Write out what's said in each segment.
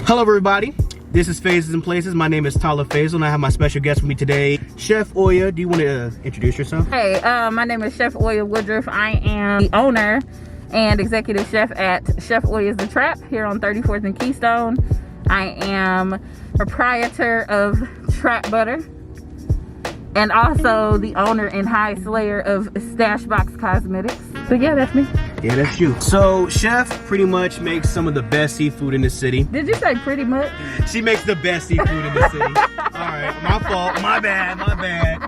Hello everybody, this is Phases and Places. My name is Taleb Fazle and I have my special guest with me today, Chef Oya. Do you want to introduce yourself? Hey, my name is Chef Oya Woodruff. I am the owner and executive chef at Chef Oya's The Trap here on 34th and Keystone. I am proprietor of Trap Buttah and also the owner and highest layer of Stashbox Cosmetics. So yeah, that's me. Yeah, that's you. So Chef pretty much makes some of the best seafood in the city. Did you say pretty much? She makes the best seafood in the city. Alright, my fault, my bad.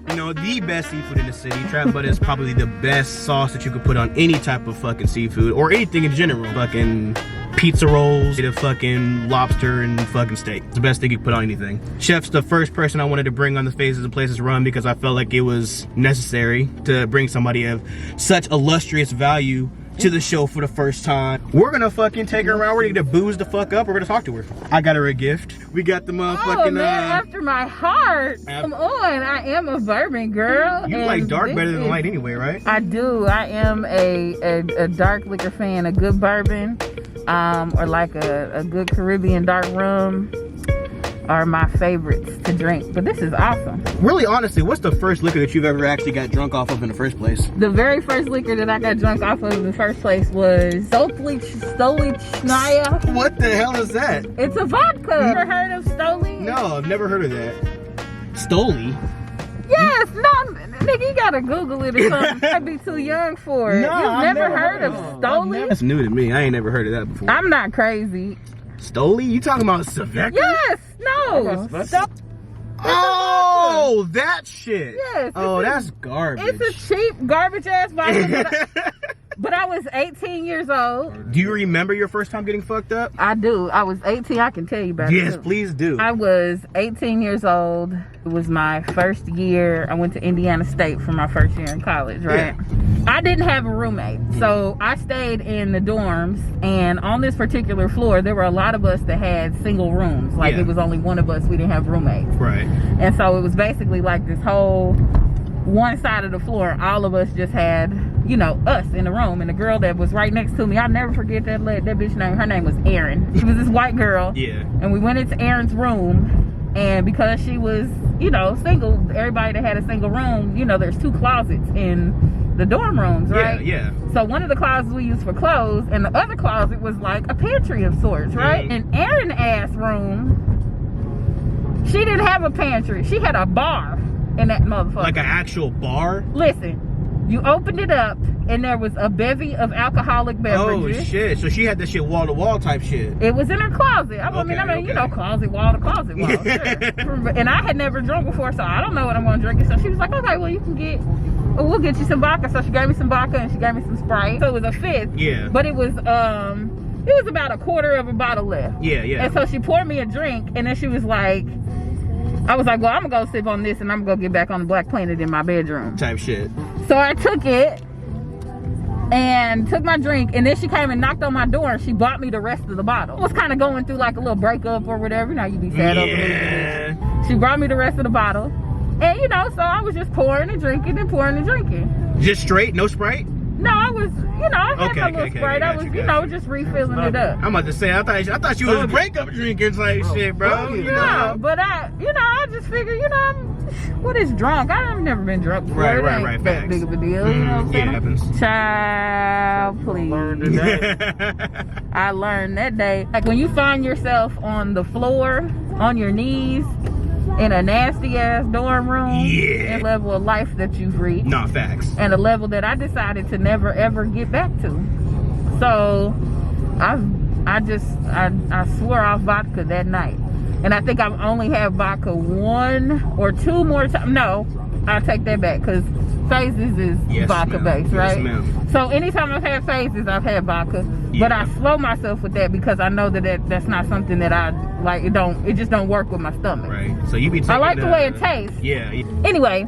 You know, the best seafood in the city. Trap Buttah is probably the best sauce that you could put on any type of fucking seafood or anything in general. Fucking pizza rolls, a fucking lobster and fucking steak. It's the best thing you can put on anything. Chef's the first person I wanted to bring on the Phases and Places run because I felt like it was necessary to bring somebody of such illustrious value to the show for the first time. We're gonna fucking take her around. We're gonna booze the fuck up. We're gonna talk to her. I got her a gift. We got the motherfucking oh man, after my heart. Come on, I am a bourbon girl. You like dark better than light anyway, right? I do. I am a dark liquor fan. A good bourbon, or like a good Caribbean dark rum are my favorites to drink. But this is awesome. Really, honestly, what's the first liquor that you've ever actually got drunk off of in the first place? The very first liquor that I got drunk off of in the first place was Stolichnaya. What the hell is that? It's a vodka. Ever heard of Stoli? No, I've never heard of that. Stoli? Yes, no, nigga, you gotta Google it or something. I'd be too young for it. No, You've I've never heard of Stoli? That's new to me. I ain't never heard of that before. I'm not crazy. Stoli? You talking about Savecca? Yes, no. Oh, that shit. Yes. Oh, that's garbage. It's a cheap, garbage ass vodka. But I was 18 years old. Do you remember your first time getting fucked up? I do. I was 18. I can tell you about it. Yes, please do. I was 18 years old. It was my first year. I went to Indiana State for my first year in college, right? Yeah. I didn't have a roommate. So I stayed in the dorms. And on this particular floor, there were a lot of us that had single rooms. Like it was only one of us. We didn't have roommates. Right. And so it was basically like this whole one side of the floor, all of us just had, you know, us in the room. And the girl that was right next to me, I'll never forget that bitch name. Her name was Erin. She was this white girl. Yeah. And we went into Erin's room, and because she was, you know, single, everybody that had a single room, you know, there's two closets in the dorm rooms, right? Yeah. So one of the closets we used for clothes, and the other closet was like a pantry of sorts, right? In Erin's ass room, she didn't have a pantry. She had a bar in that motherfucker. Like an actual bar? Listen, you opened it up and there was a bevy of alcoholic beverages. Oh shit, so she had that shit wall to wall type shit. It was in her closet. I mean, you know, closet wall to closet wall. Sure. And I had never drunk before, so I don't know what I'm gonna drink. And so she was like, okay, well you can we'll get you some vodka. So she gave me some vodka and she gave me some Sprite. So it was a fifth. Yeah. But it was about a quarter of a bottle left. Yeah. And so she poured me a drink and then she was like, I was like, well, I'm gonna go sip on this and I'm gonna get back on the Black Planet in my bedroom. Type shit. So I took it and took my drink, and then she came and knocked on my door and she bought me the rest of the bottle. I was kind of going through like a little breakup or whatever. You know, you be sad over it. She brought me the rest of the bottle. And you know, so I was just pouring and drinking and pouring and drinking. Just straight? No Sprite? No, I was, you know, I had my little Sprite. I was, you know, just refilling it up. I'm about to say, I thought you was breakup drinking like shit, bro. No, but I just figured, you know, what is drunk? I've never been drunk before. Right. That big of a deal, you know what I'm saying? Yeah, it happens. Child, please. I learned that day. Like when you find yourself on the floor, on your knees, in a nasty ass dorm room, a level of life that you've reached. Not facts. And a level that I decided to never ever get back to. So I swore off vodka that night. And I think I've only had vodka one or two more times. No, I'll take that back because Phases is vodka based, right? Yes, so anytime I've had Phases, I've had vodka. But I slow myself with that because I know that's not something that I like. It just don't work with my stomach. Right. So you be taking I like the way it tastes. Yeah. Anyway,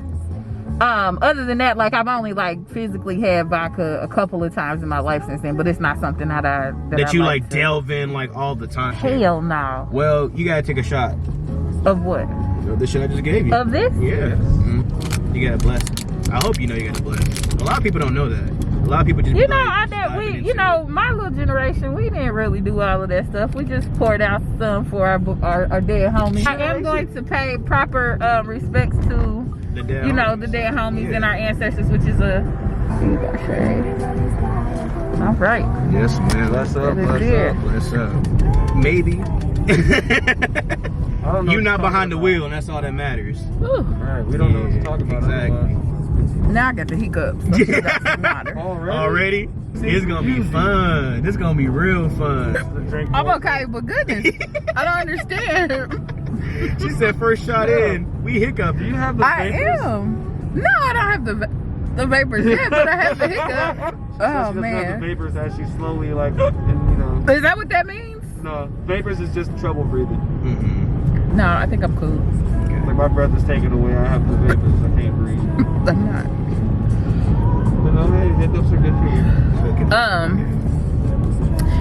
other than that, like I've only like physically had vodka a couple of times in my life since then, but it's not something that I you like delve in like all the time. Hell no. Well, you gotta take a shot. Of what? Of the shit I just gave you. Of this? Yeah. You gotta bless it. I hope you know you gotta bless it. A lot of people don't know that. A lot of people just You be know, like, my little generation, we didn't really do all of that stuff. We just poured out some for our dead homies. I am going to pay proper respects to the dead homies and our ancestors, which is a all right. Yes, man. Bless up, Bless up. Maybe. I don't know. You not behind the wheel, and that's all that matters. Alright, we don't know what to talk about. Exactly. Now I got the hiccups. So Already? It's gonna be fun. This gonna be real fun. I'm okay, but goodness, I don't understand. She said first shot in, we hiccup. Do you have the vapors? I am. No, I don't have the vapors yet, but I have the hiccup. Oh She man. have the vapors as she slowly Is that what that means? No, vapors is just trouble breathing. No, I think I'm cool. Like my breath is taken away. I have the vapors. I can't breathe. I'm not. But no, hey, hiccups are good for you.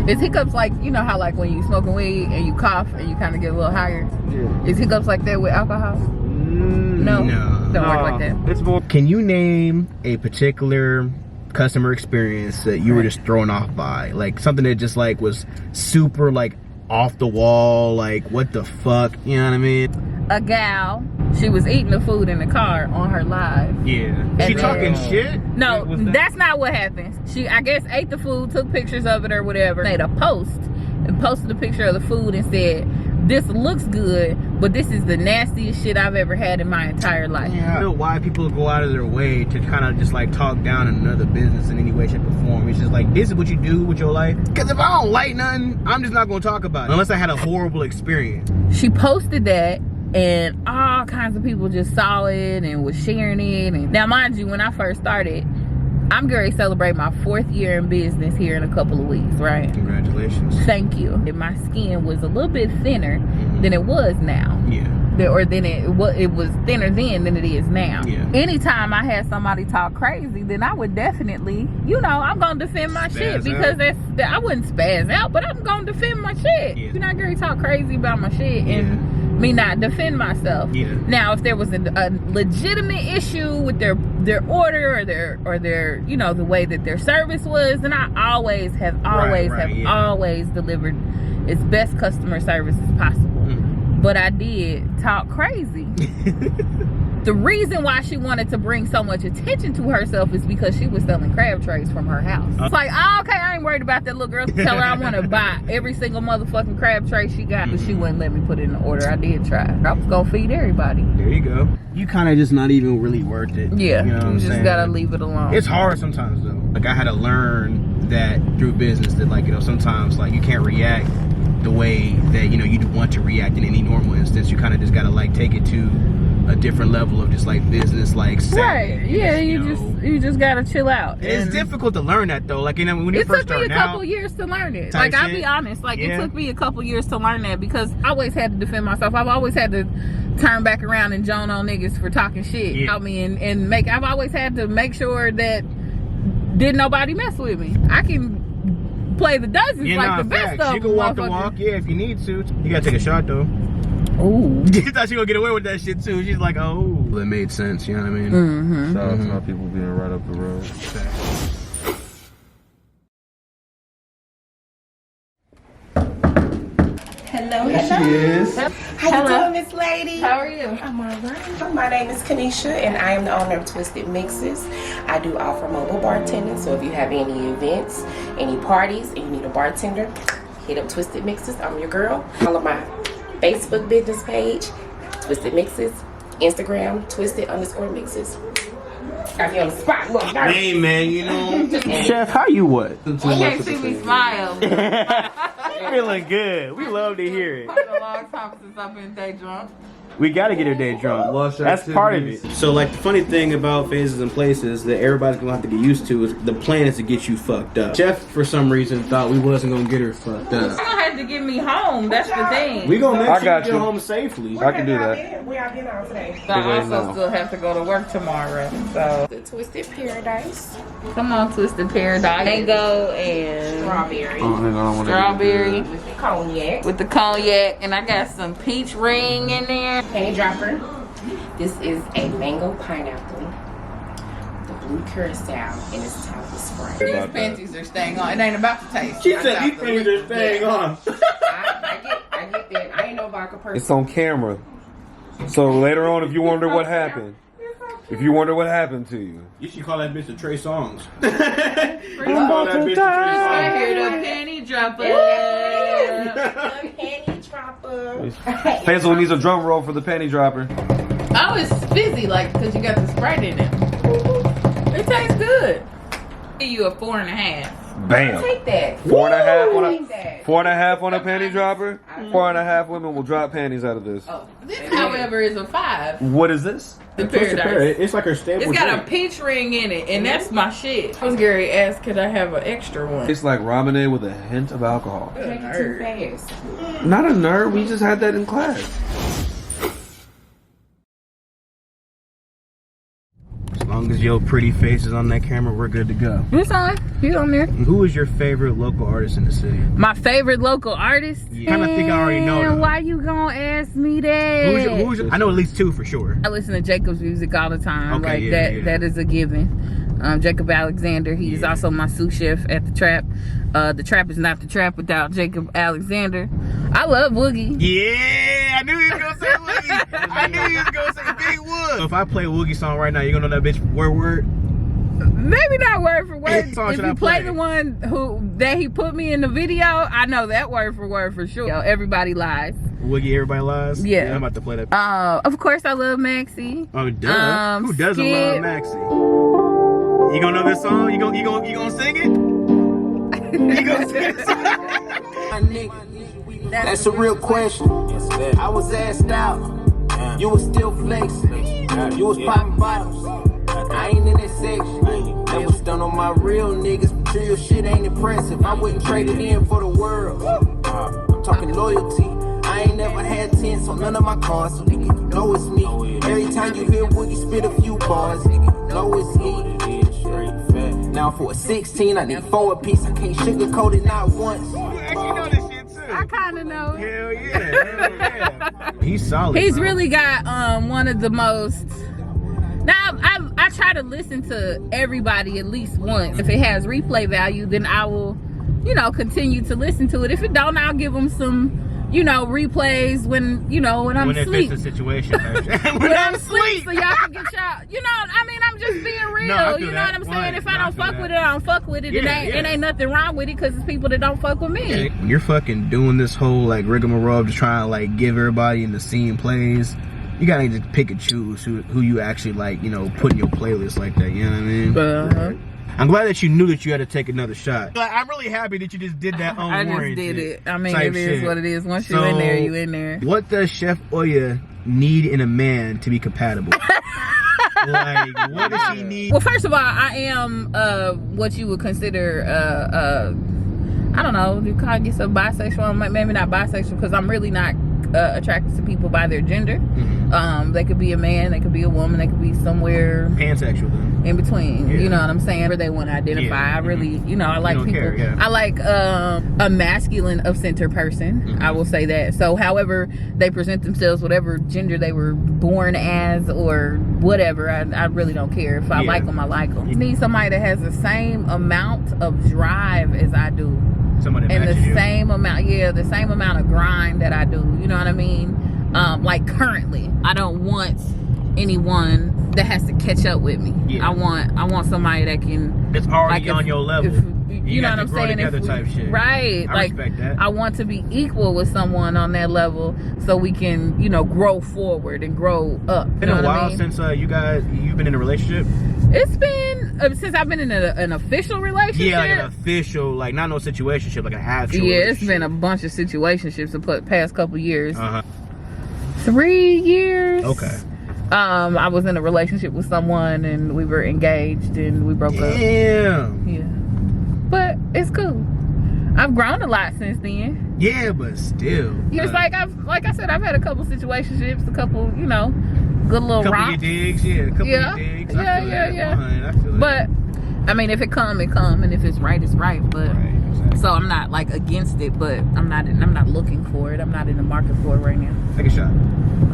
Is hiccups like, you know how like when you smoking weed and you cough and you kind of get a little higher? Yeah. Is hiccups like that with alcohol? No. Don't work like that. It's more. Can you name a particular customer experience that you were just thrown off by? Like something that just like was super like off the wall, like what the fuck, you know what I mean? A gal, she was eating the food in the car on her live. Yeah. She talking shit? No, that's not what happened. She, I guess, ate the food, took pictures of it or whatever, made a post and posted a picture of the food and said, "This looks good, but this is the nastiest shit I've ever had in my entire life." Yeah. I don't know why people go out of their way to kind of just like talk down another business in any way, shape, or form. It's just like, this is what you do with your life. Because if I don't like nothing, I'm just not going to talk about it unless I had a horrible experience. She posted that and all kinds of people just saw it and was sharing it. And now, mind you, when I first started, I'm going to celebrate my 4th year in business here in a couple of weeks, right? Congratulations. Thank you. And my skin was a little bit thinner than it was now. Yeah. Or then it was thinner then than it is now. Yeah. Anytime I had somebody talk crazy, then I would definitely, I'm gonna defend my shit, because I wouldn't spaz out, but I'm gonna defend my shit. Yeah. You're not gonna talk crazy about my shit and me not defend myself. Yeah. Now, if there was a legitimate issue with their order or their the way that their service was, then I always have always delivered its best customer service as possible. But I did talk crazy. The reason why she wanted to bring so much attention to herself is because she was selling crab trays from her house. It's like, okay, I ain't worried about that little girl. Tell her I want to buy every single motherfucking crab tray she got, but she wouldn't let me put it in the order. I did try. I was gonna feed everybody. There you go. You kind of just not even really worth it. Yeah, you know what I'm just saying? gotta leave it alone. It's hard sometimes though. Like I had to learn that through business that like, sometimes like you can't react the way that you'd want to react in any normal instance. You kind of just gotta like take it to a different level of just like business, like right. Yeah, you just gotta chill out. It's difficult to learn that though. Like when you first start out, it took me a couple years to learn it. Like I'll be honest, like it took me a couple years to learn that, because I always had to defend myself. I've always had to turn back around and joan on niggas for talking shit about me and I've always had to make sure that didn't nobody mess with me. I can play the dozens the best of them. You can walk the walk, if you need to. You gotta take a shot though. Ooh. She thought she gonna get away with that shit too. She's like, oh, that made sense. You know what I mean? Shout out to my people being right up the road. Hello, There hello. she is. How you doing, Miss Lady? How are you? I'm alright. My name is Kanisha, and I am the owner of Twisted Mixes. I do offer mobile bartending, so if you have any events, any parties, and you need a bartender, hit up Twisted Mixes. I'm your girl. Follow my Facebook business page, Twisted Mixes. Instagram, Twisted_Mixes. Got me on the spot. Look, Hey man, Chef, how you what? You can't see me smile. Feeling good. We love to hear it. It's been a long time since I've been day drunk. We gotta get her day drunk. Lush That's part of it. activities. So like the funny thing about phases and places that everybody's gonna have to get used to is the plan is to get you fucked up. Chef for some reason thought we wasn't gonna get her fucked up. You're gonna have to get me home. That's the thing. We gonna make I sure got you you. get home safely. I can do that. Where y'all been on today? But I Right also now. still have to go to work tomorrow. So The Twisted Paradise. come on, Twisted Paradise. Mango and Strawberry. Oh, hang on, I wanna strawberry With the cognac. with the cognac, and I got some peach ring in there. Penny dropper. This is a mango pineapple. The root curacao, and it's Taleb spray. These panties are staying on. It ain't about the taste. She said these things are staying on. I get that. I ain't no vodka person. It's on camera. So later on, if you wonder what happened, to you. You should call that bitch a Trey Songz. I'm about to I die. hear the penny dropper. Penny dropper. Fazle needs a drum roll for the penny dropper. Oh, it's fizzy, like, because you got the Sprite in it. It tastes good. Give you a 4.5. Bam. Take that. 4.5 on Take a that. 4.5 on a panty dropper. 4.5 women will drop panties out of this. Oh, this, however, is a 5. What is this? The Paradise. It's like her stable. It's got a drink. peach ring in it, and that's my shit. I was Gary asked, could I have an extra one? It's like ramen with a hint of alcohol. Take it too fast. Not a nerd. We just had that in class. As long as your pretty face is on that camera, we're good to go. It's on. He's on there. Who is your favorite local artist in the city? My favorite local artist? Yeah. Kinda think I already know Man, them. why you gonna ask me that? Who's your, I know at least 2 for sure. I listen to Jacob's music all the time. Okay, like yeah, yeah. that is a given. Jacob Alexander, he's also my sous chef at the Trap. The Trap is not the Trap without Jacob Alexander. I love Woogie. Yeah, I knew he was gonna say Woogie. I knew he was gonna say Big Wood. So if I play a Woogie song right now, you gonna know that bitch word? Maybe not word for word. What song If should you I play play? the one that he put me in the video, I know that word for sure. Yo, Everybody Lies. Woogie, Everybody Lies? Yeah. I'm about to play that. Of course I love Maxie. Oh, duh. Who doesn't Skip. love Maxie? You gonna know this song? You gonna sing it? You gonna sing this song? My nigga, that's a real question. I was asked out, you was still flexing, you was popping bottles. I ain't in that section. That was done on my real niggas. Material shit ain't impressive. I wouldn't trade it in for the world. I'm talking loyalty. I ain't never had 10, so none of my cars, so nigga, you know it's me. Every time you hear Woogie spit a few bars, nigga, you know it's me. Now for a 16, I need 4 apiece. I can't sugarcoat it not once. You actually know this shit too. I kind of know. Hell yeah. He's solid. He's bro. really got one of the most. Now I try to listen to everybody at least once. If it has replay value, then I will, continue to listen to it. If it don't, I'll give them some, replays when I'm When it asleep. fits the situation. When I'm asleep, so y'all can get y'all. I'm just being real. No, I feel you know that. what I'm saying? Right. If No, I I don't feel fuck that. with it, I don't fuck with it. Yeah, It ain't nothing wrong with it because it's people that don't fuck with me. When you're fucking doing this whole like rigmarole to try and like give everybody in the scene plays, you gotta just pick and choose who you actually like, put in your playlist like that. You know what I mean? Uh-huh. I'm glad that you knew that you had to take another shot. Like, I'm really happy that you just did that on I just warranted did it. I mean, type it is shit. what it is. Once you're in there, you in there. What does Chef Oya need in a man to be compatible? Like, what does she need? Well, first of all, I am what you would consider I don't know, you call yourself bisexual. Maybe not bisexual because I'm really not attracted to people by their gender. Mm-hmm. They could be a man, they could be a woman, they could be somewhere Pansexual then. in between. Yeah. You know what I'm saying? Where they want to identify. Yeah. I really, I like don't people. care, yeah. I like a masculine of center person. Mm-hmm. I will say that. So, however they present themselves, whatever gender they were born as or whatever, I really don't care. If I Yeah. like them, I like them. You need somebody that has the same amount of drive as I do. Somebody that And the matches you. same amount of grind that I do. You know what I mean? Like currently, I don't want anyone that has to catch up with me. Yeah. I want somebody that can. It's already like, on your level. You know got what I'm to grow saying? together type shit. Right. I respect that. I want to be equal with someone on that level so we can, grow forward and grow up. Been you know a what I while mean? since you've been in a relationship. It's been since I've been in an official relationship. Yeah, like an official, like not no situationship, like an actual. Yeah, it's relationship. been a bunch of situationships the past couple years. 3 years. Okay. I was in a relationship with someone and we were engaged and we broke up. Damn. Yeah. But it's cool. I've grown a lot since then. Yeah, but still. It's like I said, I've had a couple situationships, a couple, good little Couple of romps. your digs, yeah. A couple Yeah. of your digs. Yeah, I feel yeah, that. yeah. I feel But I mean, if it come, it come, and if it's right, it's right. But Right, exactly. so I'm not like against it, but I'm not looking for it. I'm not in the market for it right now. Take a shot.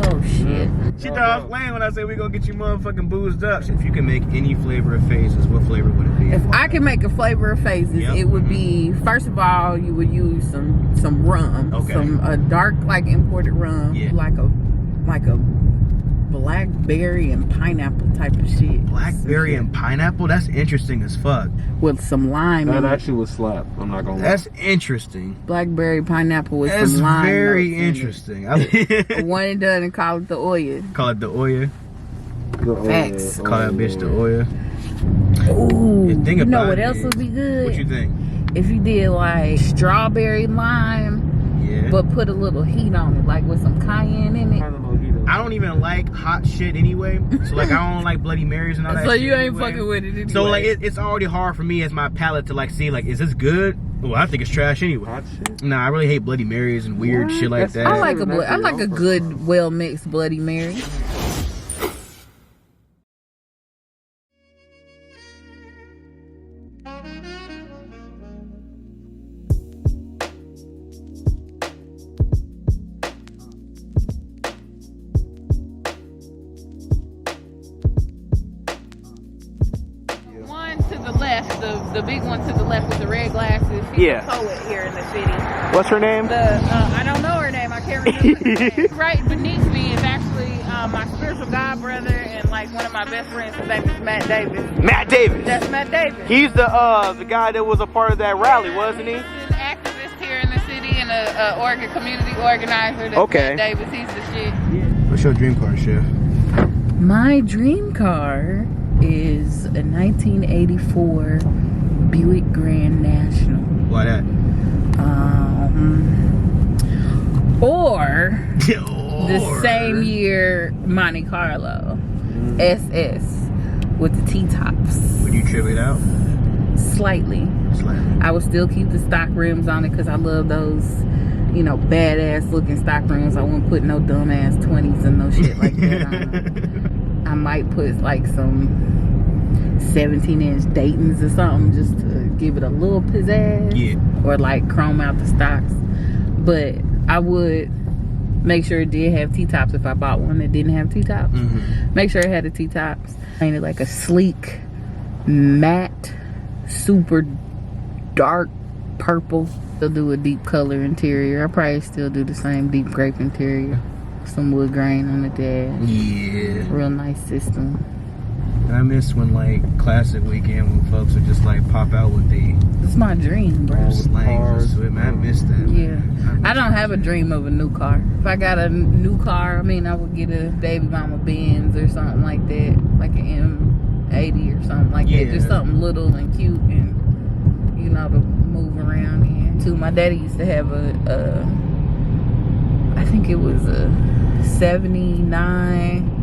Oh shit. She thought I was playing when I said we gonna get you motherfucking boozed up. If you can make any flavor of phases, what flavor would it be? If I can make a flavor of phases, Yep. it would be, first of all, you would use some rum, Okay. a dark like imported rum, Yeah. like a blackberry and pineapple type of shit. Blackberry and pineapple? That's interesting as fuck. With some lime. That in it. actually would slap. I'm not gonna lie. That's interesing. Blackberry pineapple with That's some lime. very notes in interesting. it. One and done and call it the oil. Call it the Oya. Facts. Call that bitch the Oya. Ooh, The thing you know about what it else is- would be good? What you think? If you did like strawberry lime, Yeah. but put a little heat on it, like with some cayenne in it. I don't even like hot shit anyway. So like I don't like Bloody Marys and all that So shit you ain't anyway. fucking with it anyway. So like it's already hard for me as my palate to like see like, is this good? Well, I think it's trash anyway. Hot shit? Nah, I really hate Bloody Marys and weird shit like that. I like a good, well mixed Bloody Mary. One to the left, the big one to the left with the red glasses. She's Yeah. a poet here in the city. What's her name? I don't know her name. I can't remember her name. Right beneath me is actually my spiritual god brother and like one of my best friends. His name is Matt Davis. Matt Davis. That's Matt Davis. He's the guy that was a part of that rally, wasn't he? He's an activist here in the city and a community organizer. That's Okay. Matt Davis. He's the shit. What's your dream car, Chef? My dream car is a 1984 Buick Grand National. Why that? Or the same year Monte Carlo SS with the T-tops. Would you trip it out? Slightly. I would still keep the stock rims on it because I love those, you know, badass looking stock rims. I wouldn't put no dumbass 20s and no shit like that on them. I might put like some 17-inch Daytons or something just to give it a little pizzazz. Yeah. Or like chrome out the stocks. But I would make sure it did have T-tops if I bought one that didn't have T-tops. Mm-hmm. Make sure it had the T-tops. Painted like a sleek, matte, super dark purple. Still do a deep color interior. I probably still do the same deep grape interior. Some wood grain on the dash. Yeah. Real nice system. I miss when like classic weekend when folks would just like pop out with the It's my dream, bro. slangs and shit, man. I miss that. Yeah. Man. I don't have a dream of a new car. If I got a new car, I mean, I would get a baby mama Benz or something like that. Like an M80 or something like Yeah. that. Just something little and cute and, you know, to move around in. Too, my daddy used to have I think it was a 79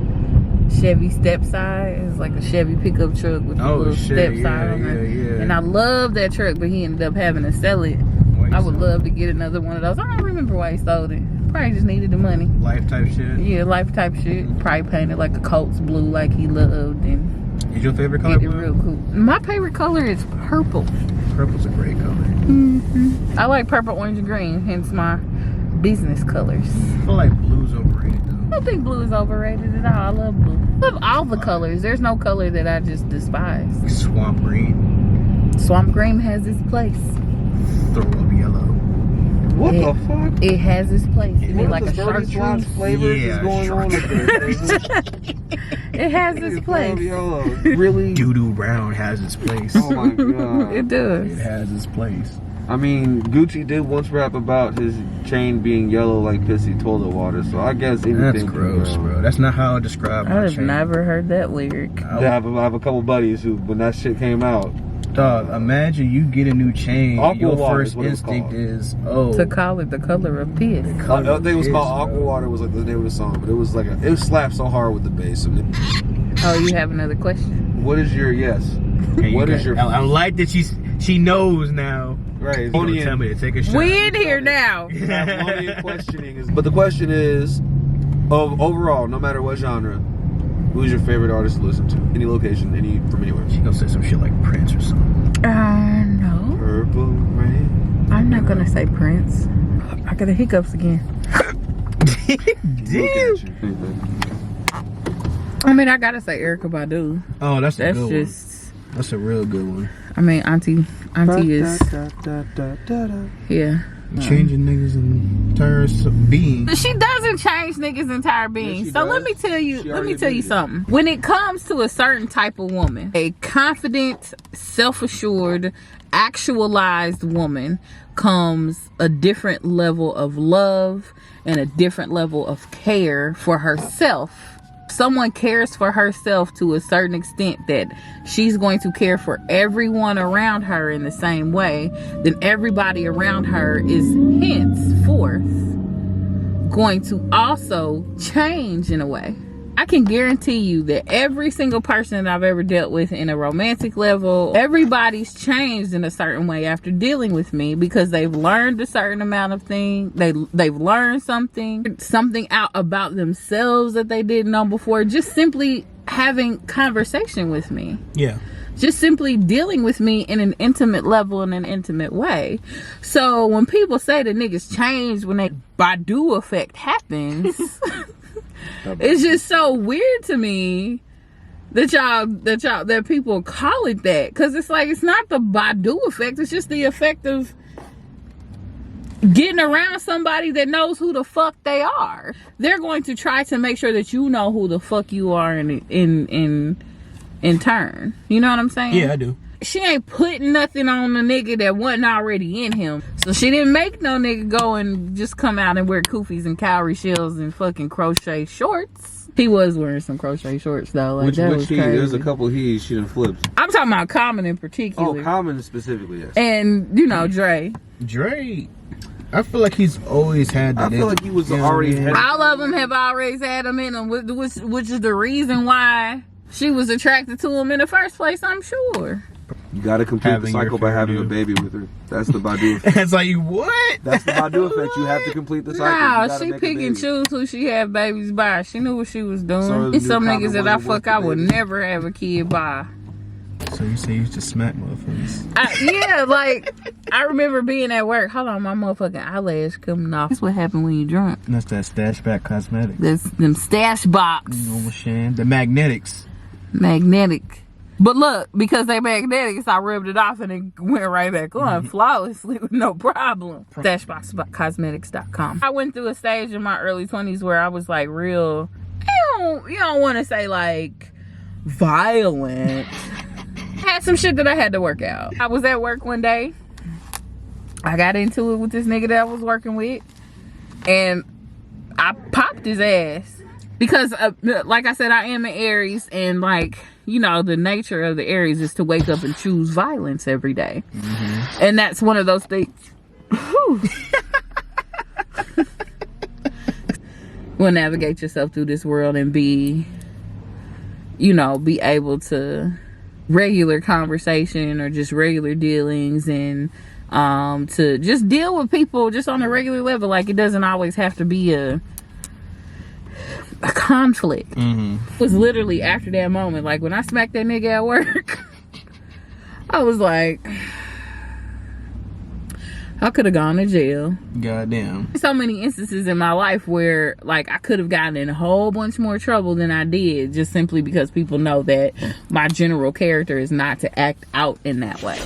Chevy step side. It's like a Chevy pickup truck with a little step side on it. yeah. And I love that truck, but he ended up having to sell it. I would love to get another one of those. I don't remember why he sold it. Probably just needed the money. Life type shit. Yeah, life type shit. Probably painted like a Colts blue like he loved and Is your favorite color get it blue? real cool. My favorite color is purple. Purple's a great color. I like purple, orange, and green, hence my business colors. I feel like blue's overrated I though. don't think blue is overrated at all. I love blue. I love all the colors. There's no color that I just despise. Swamp green, Swamp green has its place. throw up yellow. What It- the fuck? It has its place. It What is like the a dirty slots chartreuse. flavors Yeah, is going on up there? It has its place. Yellow. Really? Doo-doo brown has its place. Oh my god. It does. It has its place. I mean, Gucci did once rap about his chain being yellow like pissy toilet water, so I guess anything That's can gross, go. bro. That's not how I describe I my have chain. never heard that lyric. I have a couple buddies who, when that shit came out, Dog, imagine you get a new chain. Aqua Your water first is what it's instinct called. is, oh, To call it the color of piss. I think it was called Piss, Aqua bro. Water was like the name of the song, but it was like it slapped so hard with the bass. And Oh, you have another question? what is your yes? Okay, What you is your I like that she knows now. right? You gonna tell me to take a shot. We in here now. Questioning is, but the question is, of overall, no matter what genre, Who's your favorite artist to listen to? Any location, any from anywhere. She gonna say some shit like Prince or something. No. Purple Rain. I'm not gonna say Prince. I got the hiccups again. I mean, I gotta say Erykah Badu. Oh, that's a good just. one. That's a real good one. I mean, Auntie is. Yeah. Changing niggas' entire being. She doesn't change niggas' entire being. she so does. let me tell you Admitted it. something. When it comes to a certain type of woman, a confident, self-assured, actualized woman, comes a different level of love and a different level of care for herself. Someone cares for herself to a certain extent that she's going to care for everyone around her in the same way, then everybody around her is henceforth going to also change in a way. I can guarantee you that every single person that I've ever dealt with in a romantic level, everybody's changed in a certain way after dealing with me because they've learned a certain amount of things. They've learned something out about themselves that they didn't know before. Just simply having conversation with me. Yeah. Just simply dealing with me in an intimate level, in an intimate way. So when people say that niggas change when that Badu effect happens, it's just so weird to me that people call it that, because it's like, it's not the Badu effect. It's just the effect of getting around somebody that knows who the fuck they are. They're going to try to make sure that you know who the fuck you are in turn. You know what I'm saying? Yeah, I do. She ain't putting nothing on a nigga that wasn't already in him. So she didn't make no nigga go and just come out and wear koofies and cowrie shells and fucking crochet shorts. He was wearing some crochet shorts though. Like, Which was he? crazy. There's a couple he done flipped. I'm talking about Common in particular. Oh, Common specifically, yes. And, you know, Dre. Dre, I feel like he's always had that. I feel like he was already had. All of them have always had him in them, which is the reason why she was attracted to him in the first place, I'm sure. You gotta complete Having the your cycle by fair having due. a baby with her. That's the Badu effect. It's like, what? That's the Badu effect. You have to complete the cycle. You Nah, gotta she make a pick and baby. choose who she have babies by. She knew what she was doing. So It's some you niggas that I wasn't worth fuck, I the would baby. never have a kid by. So you say you used to smack motherfuckers? Yeah, like, I remember being at work. Hold on, my motherfucking eyelash coming off. That's what happened when you drunk. And that's that stash back cosmetics. That's them stash box. You know what I'm saying? The magnetics. Magnetic. But look, because they magnetics, I rubbed it off and it went right back on flawlessly with no problem. Stashboxcosmetics.com. I went through a stage in my early 20s where I was like real, you don't want to say like violent. I had some shit that I had to work out. I was at work one day. I got into it with this nigga that I was working with. And I popped his ass. Because, like I said, I am an Aries, and like, you know, the nature of the Aries is to wake up and choose violence every day. Mm-hmm. And that's one of those things. Will navigate yourself through this world and be able to regular conversation or just regular dealings, and to just deal with people just on a regular level. Like, it doesn't always have to be a conflict. It was literally after that moment, like when I smacked that nigga at work, I was like, I could have gone to jail. Goddamn. So many instances in my life where like I could have gotten in a whole bunch more trouble than I did, just simply because people know that my general character is not to act out in that way.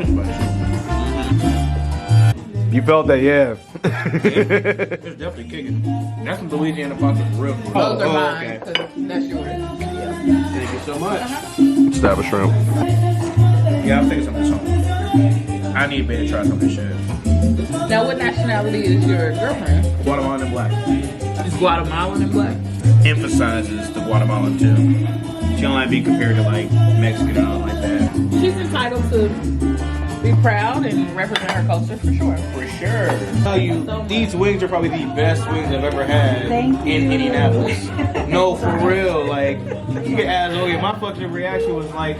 is spicy. You felt that, yeah. It's definitely kicking. That's some Louisiana vodka for real. Those are mine, okay. 'cause that's yours. Thank you so much. Stab a shrimp. Yeah, I'll take some of this home. I need to try some of this shit. Now, what nationality is your girlfriend? Guatemalan and black. Is Guatemalan and black? Emphasizes the Guatemalan too. She don't like being compared to like Mexican or nothing like that. She's entitled to be proud and represent her culture for sure. For sure. Tell you, these wings are probably the best wings I've ever had in Indianapolis. No, for real. Like, you can ask Zoe, my fucking reaction was like,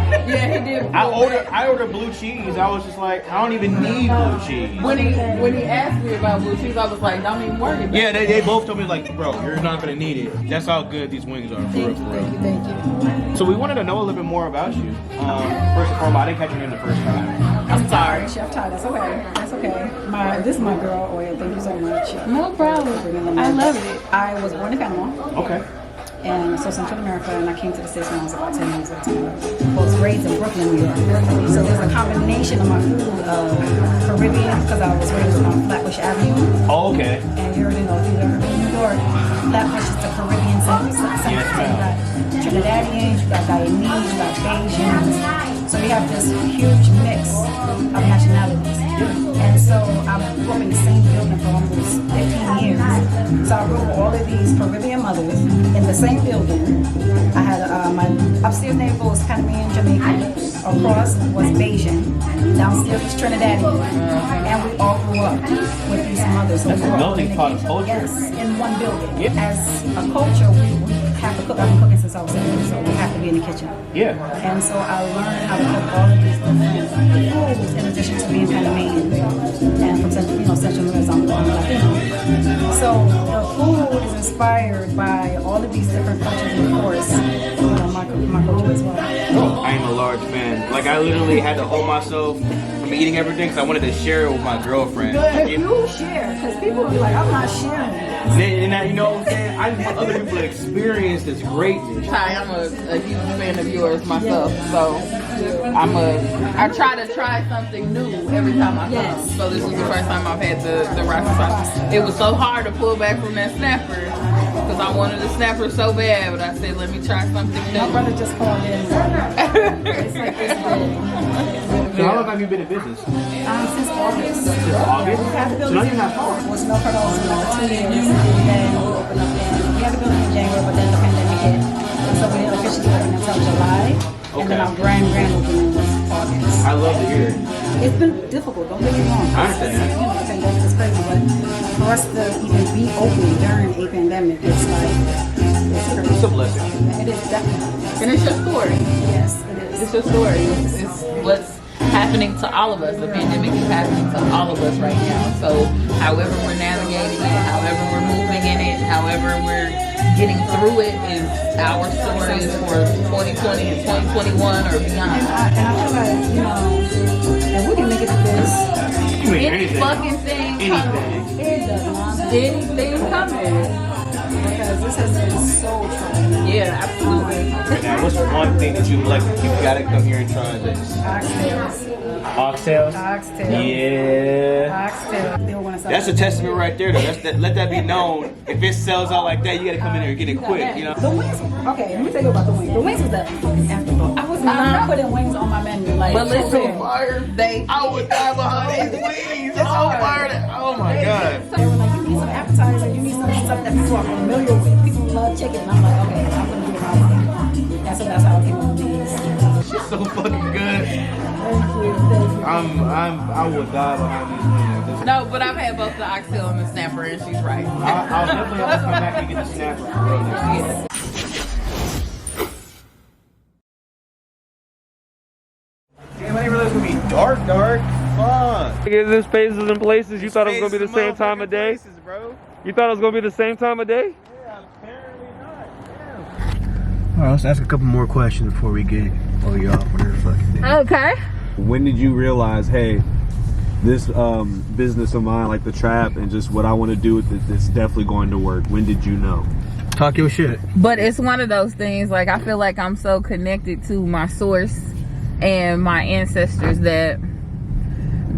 Yeah, he did. I ordered blue cheese. I was just like, I don't even need blue cheese. When he asked me about blue cheese, I was like, don't even worry about it. Yeah, they both told me like, bro, you're not gonna need it. That's how good these wings are. For real, for real. Thank you. So we wanted to know a little bit more about you. First and foremost, I didn't catch your name the first time. I'm sorry. Chef Ty, that's okay. That's okay. This is my girl, Oya. Thank you so much. No problem. I love it. I was born in Panama, Okay. and so Central America, and I came to the States when I was about 10 years old. I was raised in Brooklyn, New York. So there's a combination of my food of Caribbean, because I was raised on Flatbush Avenue. Oh, okay. And you already know, if you've ever been in New York, Flatbush is the Caribbean center. Yes, You got Trinidadians, you got Guyanese, you got Bayesians. So we have this huge mix of nationalities. And so I grew up in the same building for almost 15 years. So I grew up with all of these Caribbean mothers in the same building. I had my upstairs neighbor was Panamanian, Jamaican. Across was Bayesian. Downstairs was Trinidadian. And we all grew up with these mothers. So That's we a grew up melting pot of culture. Yes, in one building. Yeah. As a culture, we have to cook. I've been cooking since I was 7, so we have to be in the kitchen. Yeah. And so I learned how to cook all of these different foods in addition to being Panamanian and from Central, Central America, I'm Latino. So the food is inspired by all of these different cultures, and of course, my culture as well. I am a large man. Like, I literally had to hold myself from eating everything because I wanted to share it with my girlfriend. Good, you share, because people will be like, I'm not sharing. And you know what I'm saying? I just want other people to experience this greatness. Ty, I'm a huge fan of yours myself, so I try to try something new every time I come. Yes. So this was the first time I've had the rice and sauce. It was so hard to pull back from that snapper because I wanted a snapper so bad, but I said, let me try something new. My brother just called in. It's like this big. So how long have you been in business? Since August. Since August? So now you're not far. Was no products for like 2 years, and then we opened up. We had the building in January, but then the pandemic hit, so we didn't officially open until July. And then our grand opening was August. I love to hear it. It's been difficult. Don't get me wrong. I understand that. The pandemic is crazy, but for us to even be open during a pandemic, it's like it's crazy. It's a blessing. It is definitely. And it's your story. Yes, it is. It's your story. It's what's happening to all of us. The pandemic is happening to all of us right now. So however we're navigating it, however we're moving in it, however we're getting through it is our stories for 2020 and 2021 or beyond. And I feel like, if we can make it to this, You mean Any anything. fucking thing coming. Anything. it does not. Anything coming. Because this has been so trying. Yeah, absolutely. Now, what's one thing that you like? You gotta come here and try this. Oxtails. Oxtails? Oxtails. Yeah. Oxtails. They were gonna sell That's a testament right there, though. Let that be known. If it sells out like that, you gotta come in there and get it quick, you know? The wings. Okay, let me tell you about the wings. The wings was that fucking afterthought. I was not putting wings on my menu. Like, But listen, fire. they I would die behind these wings. It's so fire. Oh my god. they were like, you need some appetizers. You need some stuff that people are familiar with. People love chicken. And I'm like, okay, I'm gonna do it my way. And so that's how I came up with these. She's so fucking good. Thank you. I would die behind these wings. no, but I've had both the oxtail and the snapper, and she's right. I'll definitely have to come back and get the snapper for real next time. Yeah. Damn, I didn't realize it was gonna be dark. Fuck. There's spaces and places. You thought it was gonna be the same time of day? Places, bro. You thought it was gonna be the same time of day? Yeah, apparently not. All right, let's ask a couple more questions before we get you off whatever the fuck. Okay. When did you realize, hey, this business of mine, like the trap, and just what I want to do with it, it's definitely going to work? When did you know? Talk your shit. But it's one of those things, like, I feel like I'm so connected to my source and my ancestors that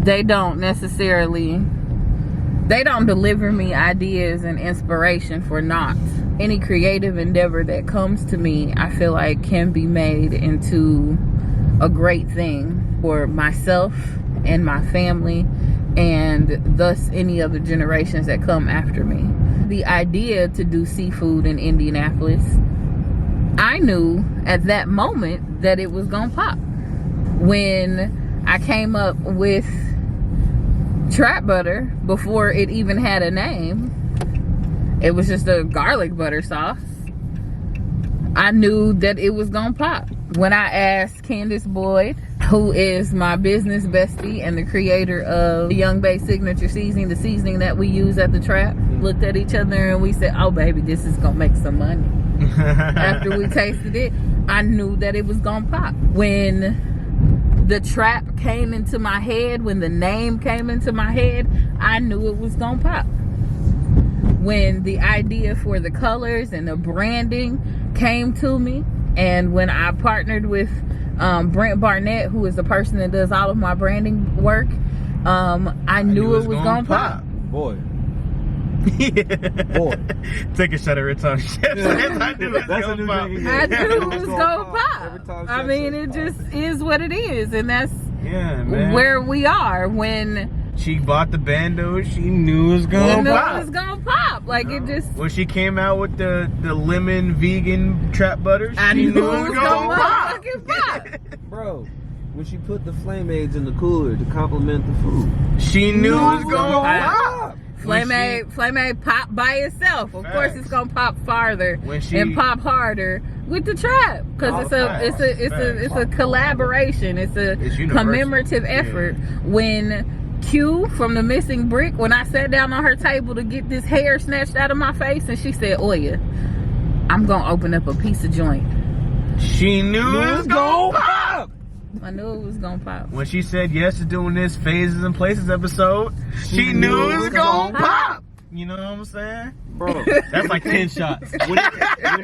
they don't deliver me ideas and inspiration for naught. Any creative endeavor that comes to me, I feel like can be made into a great thing for myself and my family, and thus any other generations that come after me. The idea to do seafood in Indianapolis, I knew at that moment that it was gonna pop. When I came up with Trap Buttah, before it even had a name, it was just a garlic butter sauce, I knew that it was gonna pop. When I asked Candace Boyd, who is my business bestie and the creator of the Young Bay Signature Seasoning, the seasoning that we use at the Trap, looked at each other and we said, oh baby, this is gonna make some money. After we tasted it, I knew that it was gonna pop. When the Trap came into my head, when the name came into my head, I knew it was gonna pop. When the idea for the colors and the branding came to me, and when I partnered with Brent Barnett, who is the person that does all of my branding work, I knew it was gonna pop. Boy. Boy. Take a shot every time. I knew it was gonna pop. I knew it was gonna pop. I mean, it just is what it is, and that's where we are. When she bought the bando, she knew it was gonna pop. It was gonna pop. Like, it just. When she came out with the lemon vegan trap butter, I she knew it was gonna pop. Bro, when she put the flame aids in the cooler to complement the food, she knew it was gonna pop. Flame aid pop by itself. Of course, it's gonna pop farther and pop harder with the Trap, because it's a collaboration. It's a commemorative effort. When Q from the Missing Brick, when I sat down on her table to get this hair snatched out of my face, and she said, Oya, I'm gonna open up a pizza joint. She knew it was gonna pop. I knew it was gonna pop. When she said yes to doing this Phases and Places episode, she knew it was gonna pop. You know what I'm saying? Bro, that's like 10 shots. When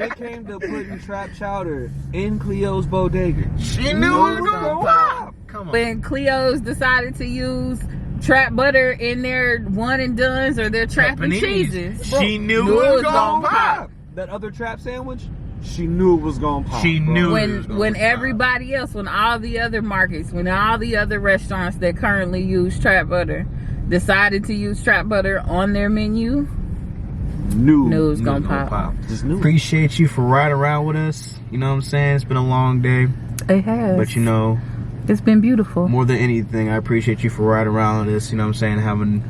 it came to putting Trap Chowder in Cleo's bodega, she knew it was gonna pop. Come on. When Cleo's decided to use Trap Butter in their one and dones or their Trap and cheeses, she knew it was gonna pop. That other Trap sandwich, she knew it was gonna pop. She knew when everybody else, when all the other markets, when all the other restaurants that currently use Trap Butter decided to use Trap Butter on their menu, knew it was gonna pop. Just knew. Appreciate you for riding around with us. You know what I'm saying? It's been a long day. It has. But you know, it's been beautiful. More than anything, I appreciate you for riding around with us. You know what I'm saying? Having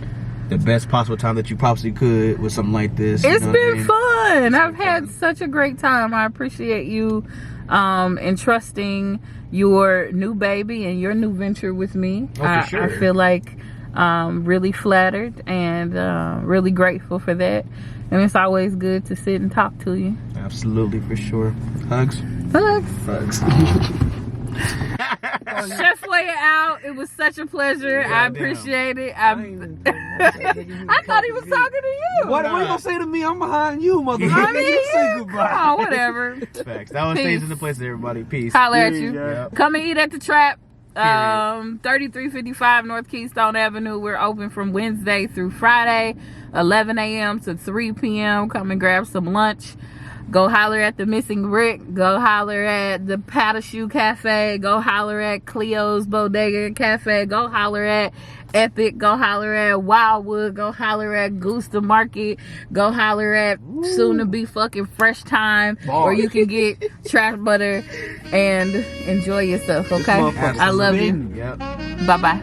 the best possible time that you possibly could with something like this. It's been fun. I've had such a great time. I appreciate you entrusting your new baby and your new venture with me. Oh, for sure. I feel like really flattered and really grateful for that. And it's always good to sit and talk to you. Absolutely, for sure. Hugs. Hugs. Chef Way out. It was such a pleasure. I appreciate it. I thought he was talking to you. What are you gonna say to me? I'm behind you, motherfucker. I mean, You say goodbye. Oh, whatever. Facts. That was Stays in the Place, everybody. Peace. Holler at you. Yeah. Come and eat at the Trap. 3355 North Keystone Avenue. We're open from Wednesday through Friday, 11 a.m. to 3 p.m. Come and grab some lunch. Go holler at the Missing Brick. Go holler at the Powder Shoe Cafe. Go holler at Cleo's Bodega Cafe. Go holler at Epic. Go holler at Wildwood. Go holler at Goose the Market. Go holler at soon to be fucking Fresh Time, where you can get Trap Butter and enjoy yourself. Okay, I love you. Yep. Bye bye.